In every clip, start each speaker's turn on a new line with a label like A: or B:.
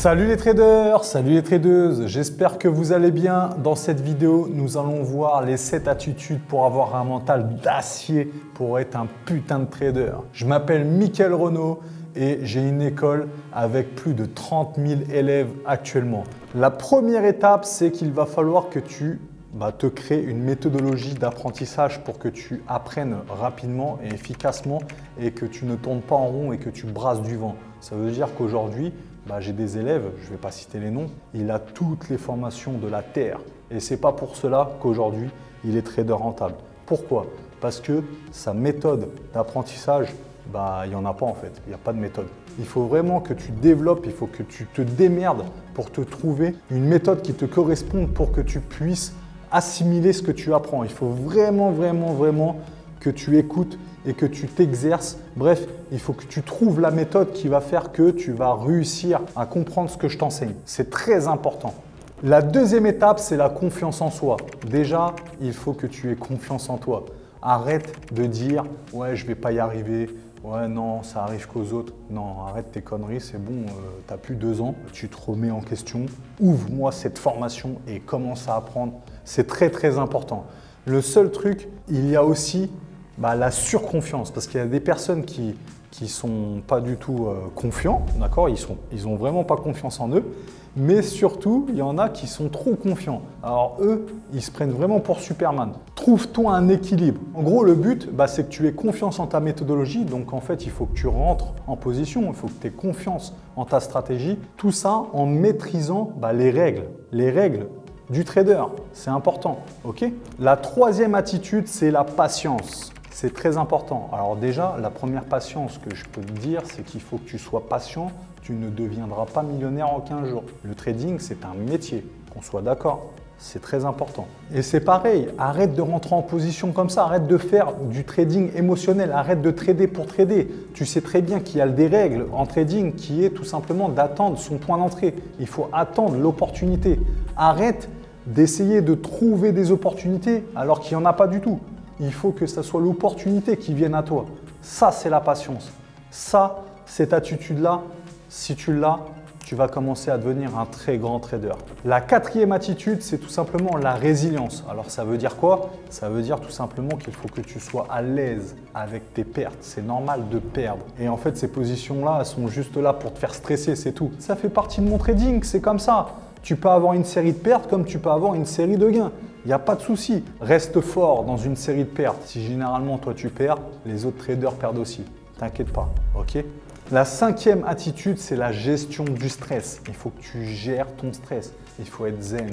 A: Salut les traders, salut les tradeuses, j'espère que vous allez bien. Dans cette vidéo, nous allons voir les 7 attitudes pour avoir un mental d'acier pour être un putain de trader. Je m'appelle Mickaël Renaud et j'ai une école avec plus de 30 000 élèves actuellement. La première étape, c'est qu'il va falloir que tu te crées une méthodologie d'apprentissage pour que tu apprennes rapidement et efficacement et que tu ne tournes pas en rond et que tu brasses du vent. Ça veut dire qu'aujourd'hui, j'ai des élèves, je ne vais pas citer les noms, il a toutes les formations de la Terre. Et ce n'est pas pour cela qu'aujourd'hui, il est trader rentable. Pourquoi? Parce que sa méthode d'apprentissage, il n'y en a pas en fait, il n'y a pas de méthode. Il faut vraiment que tu développes, il faut que tu te démerdes pour te trouver une méthode qui te corresponde pour que tu puisses assimiler ce que tu apprends. Il faut vraiment que tu écoutes et que tu t'exerces. Bref, il faut que tu trouves la méthode qui va faire que tu vas réussir à comprendre ce que je t'enseigne. C'est très important. La deuxième étape, c'est la confiance en soi. Déjà, il faut que tu aies confiance en toi. Arrête de dire « ouais, je ne vais pas y arriver ». Ouais, non, ça arrive qu'aux autres. Non, arrête tes conneries, c'est bon, tu n'as plus 2 ans, tu te remets en question. Ouvre-moi cette formation et commence à apprendre. C'est très important. Le seul truc, il y a aussi la surconfiance, parce qu'il y a des personnes qui sont pas du tout confiants, d'accord, ils ont vraiment pas confiance en eux, mais surtout, il y en a qui sont trop confiants. Alors eux, ils se prennent vraiment pour Superman. Trouve-toi un équilibre. En gros, le but, c'est que tu aies confiance en ta méthodologie, donc en fait, il faut que tu rentres en position, il faut que tu aies confiance en ta stratégie, tout ça en maîtrisant les règles du trader, c'est important, ok? La troisième attitude, c'est la patience. C'est très important. Alors déjà, la première patience que je peux te dire, c'est qu'il faut que tu sois patient. Tu ne deviendras pas millionnaire en 15 jours. Le trading, c'est un métier, qu'on soit d'accord. C'est très important. Et c'est pareil, arrête de rentrer en position comme ça, arrête de faire du trading émotionnel, arrête de trader pour trader. Tu sais très bien qu'il y a des règles en trading qui est tout simplement d'attendre son point d'entrée. Il faut attendre l'opportunité. Arrête d'essayer de trouver des opportunités alors qu'il n'y en a pas du tout. Il faut que ce soit l'opportunité qui vienne à toi. Ça, c'est la patience. Ça, cette attitude-là, si tu l'as, tu vas commencer à devenir un très grand trader. La quatrième attitude, c'est tout simplement la résilience. Alors, ça veut dire quoi? Ça veut dire tout simplement qu'il faut que tu sois à l'aise avec tes pertes. C'est normal de perdre. Et en fait, ces positions-là, elles sont juste là pour te faire stresser, c'est tout. Ça fait partie de mon trading, c'est comme ça. Tu peux avoir une série de pertes comme tu peux avoir une série de gains. Il n'y a pas de souci. Reste fort dans une série de pertes. Si généralement toi tu perds, les autres traders perdent aussi. T'inquiète pas, ok? La cinquième attitude, c'est la gestion du stress. Il faut que tu gères ton stress. Il faut être zen.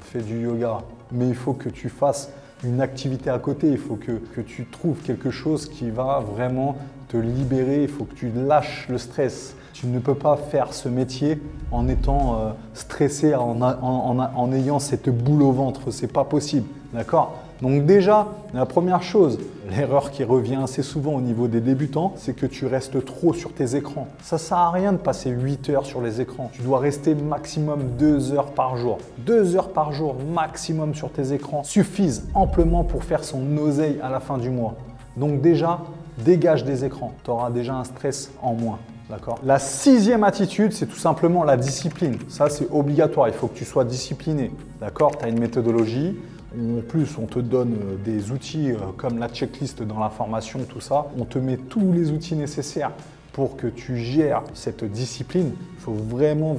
A: Fais du yoga. Mais il faut que tu fasses une activité à côté. Il faut que tu trouves quelque chose qui va vraiment te libérer. Il faut que tu lâches le stress. Tu ne peux pas faire ce métier en étant stressé, en ayant cette boule au ventre. Ce n'est pas possible, d'accord? Donc déjà, la première chose, l'erreur qui revient assez souvent au niveau des débutants, c'est que tu restes trop sur tes écrans. Ça ne sert à rien de passer 8 heures sur les écrans. Tu dois rester maximum 2 heures par jour. 2 heures par jour maximum sur tes écrans suffisent amplement pour faire son oseille à la fin du mois. Donc déjà, dégage des écrans. Tu auras déjà un stress en moins. D'accord. La sixième attitude, c'est tout simplement la discipline. Ça, c'est obligatoire. Il faut que tu sois discipliné. D'accord. Tu as une méthodologie. En plus, on te donne des outils comme la checklist dans la formation, tout ça. On te met tous les outils nécessaires pour que tu gères cette discipline. Il faut vraiment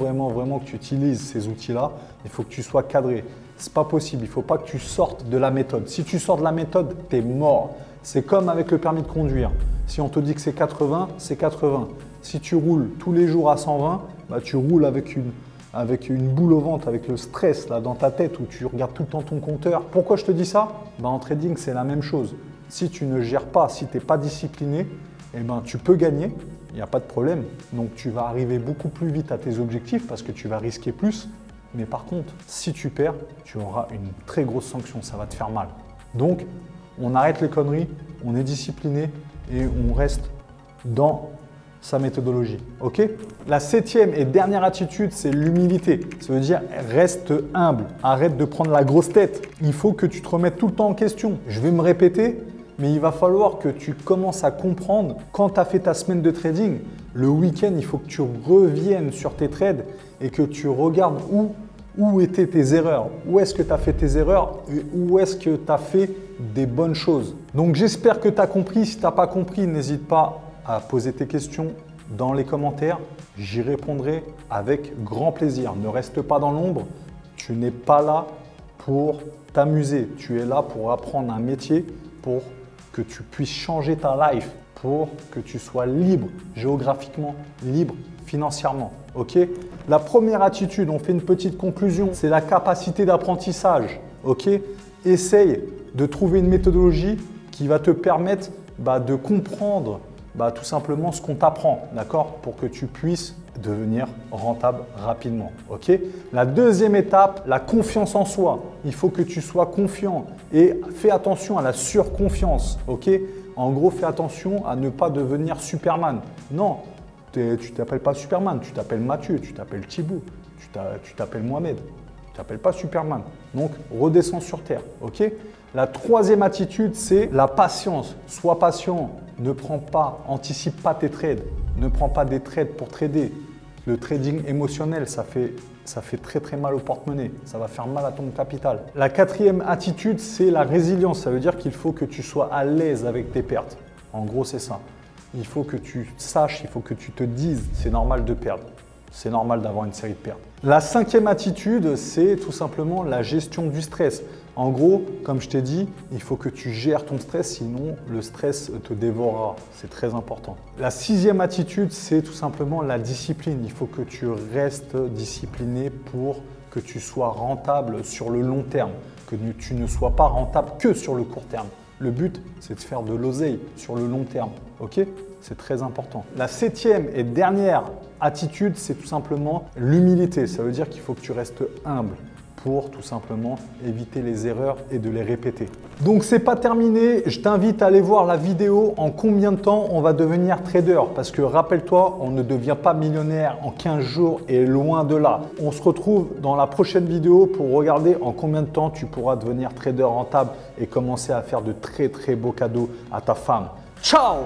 A: que tu utilises ces outils-là. Il faut que tu sois cadré. C'est pas possible. Il ne faut pas que tu sortes de la méthode. Si tu sors de la méthode, tu es mort. C'est comme avec le permis de conduire. Si on te dit que c'est 80, c'est 80. Si tu roules tous les jours à 120, tu roules avec une boule au ventre, avec le stress là, dans ta tête où tu regardes tout le temps ton compteur. Pourquoi je te dis ça? En trading, c'est la même chose. Si tu ne gères pas, si tu n'es pas discipliné, tu peux gagner, il n'y a pas de problème. Donc tu vas arriver beaucoup plus vite à tes objectifs parce que tu vas risquer plus. Mais par contre, si tu perds, tu auras une très grosse sanction, ça va te faire mal. Donc, on arrête les conneries, on est discipliné et on reste dans sa méthodologie. Ok? La septième et dernière attitude, c'est l'humilité. Ça veut dire reste humble, arrête de prendre la grosse tête. Il faut que tu te remettes tout le temps en question. Je vais me répéter, mais il va falloir que tu commences à comprendre quand tu as fait ta semaine de trading Le week-end, il faut que tu reviennes sur tes trades et que tu regardes où étaient tes erreurs, où est-ce que tu as fait tes erreurs et où est-ce que tu as fait des bonnes choses. Donc j'espère que tu as compris. Si tu n'as pas compris, n'hésite pas à poser tes questions dans les commentaires. J'y répondrai avec grand plaisir. Ne reste pas dans l'ombre. Tu n'es pas là pour t'amuser. Tu es là pour apprendre un métier, pour que tu puisses changer ta life, pour que tu sois libre géographiquement, libre financièrement. Ok? La première attitude, on fait une petite conclusion, c'est la capacité d'apprentissage. Ok? Essaye de trouver une méthodologie qui va te permettre de comprendre tout simplement ce qu'on t'apprend, d'accord? Pour que tu puisses devenir rentable rapidement, ok? La deuxième étape, la confiance en soi. Il faut que tu sois confiant et fais attention à la surconfiance, ok? En gros, fais attention à ne pas devenir Superman. Non, tu ne t'appelles pas Superman, tu t'appelles Mathieu, tu t'appelles Thibaut, tu t'appelles Mohamed. Tu t'appelles pas Superman. Donc, redescends sur terre, ok? La troisième attitude, c'est la patience. Sois patient. Ne prends pas, anticipe pas tes trades. Ne prends pas des trades pour trader. Le trading émotionnel, ça fait très très mal au porte-monnaie. Ça va faire mal à ton capital. La quatrième attitude, c'est la résilience. Ça veut dire qu'il faut que tu sois à l'aise avec tes pertes. En gros, c'est ça. Il faut que tu saches, il faut que tu te dises, c'est normal de perdre. C'est normal d'avoir une série de pertes. La cinquième attitude, c'est tout simplement la gestion du stress. En gros, comme je t'ai dit, il faut que tu gères ton stress, sinon le stress te dévorera. C'est très important. La sixième attitude, c'est tout simplement la discipline. Il faut que tu restes discipliné pour que tu sois rentable sur le long terme, que tu ne sois pas rentable que sur le court terme. Le but, c'est de faire de l'oseille sur le long terme. Ok? C'est très important. La septième et dernière attitude, c'est tout simplement l'humilité. Ça veut dire qu'il faut que tu restes humble pour tout simplement éviter les erreurs et de les répéter. Donc, c'est pas terminé. Je t'invite à aller voir la vidéo en combien de temps on va devenir trader. Parce que rappelle-toi, on ne devient pas millionnaire en 15 jours et loin de là. On se retrouve dans la prochaine vidéo pour regarder en combien de temps tu pourras devenir trader rentable et commencer à faire de très très beaux cadeaux à ta femme. Ciao!